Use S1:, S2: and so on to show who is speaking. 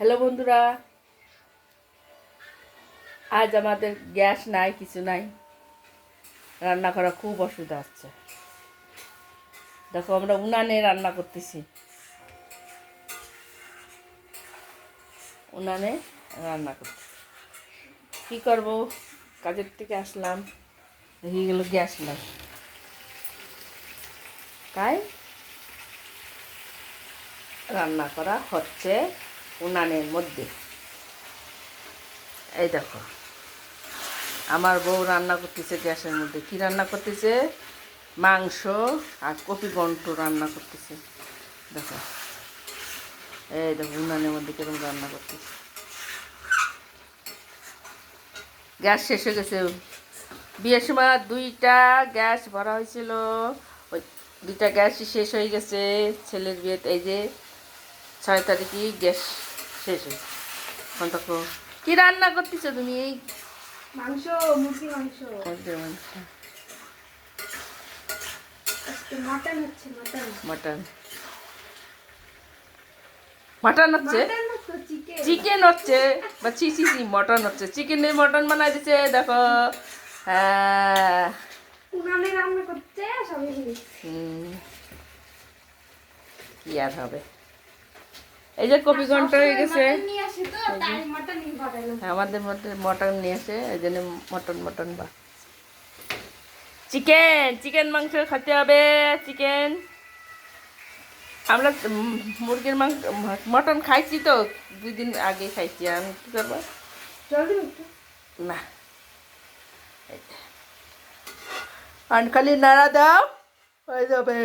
S1: Hello বন্ধুরা, আজ আমাদের গ্যাস নাই, কিছু নাই, রান্না করা খুব অসুবিধা হচ্ছে। দেখো আমরা উনানে রান্না করতেছি, উনানে রান্না করতেছি। কী করবো, কাজের থেকে আসলাম, দেখি গেল গ্যাস নাই, তাই রান্না করা হচ্ছে উনানের মধ্যে। এই দেখো আমার বউ রান্না করতেছে গ্যাসের মধ্যে। কি রান্না করতেছে? মাংস আর কপি ঘন্ট রান্না করতেছে। দেখো, এই দেখো উনানের মধ্যে কিরকম রান্না করতেছে। গ্যাস শেষ হয়ে গেছে। বিয়ের সময় 2টা গ্যাস ভরা হয়েছিল, ওই 2টা গ্যাসই শেষ হয়ে গেছে ছেলের বিয়েতে। এই যে 6 তারিখই গ্যাস শেষ হয়েছে। এখন দেখো কি রান্না করতেছো তুমি? এই
S2: মাংস, মুরগি মাংস। মাটন হচ্ছে, মাটন
S1: মাটন মাটন হচ্ছে, চিকেন হচ্ছে, বা ছি ছি ছি মটন হচ্ছে। চিকেনের মটন বানাই দিচ্ছে দেখো। হ্যাঁ,
S2: উনানে রান্না করতে সবই
S1: কি আর হবে। এই যে কপি ঘন্ট হয়ে গেছে। আমাদের মধ্যে মটন নিয়ে আসে, এই জন্য মটন বা চিকেন মাংস খেতে হবে। চিকেন আমরা মুরগির মাংস মটন খাইছি তো, 2 দিন আগে খাইছি। আমি কি করবো না, খালি নাড়া দাও হয়ে যাবে।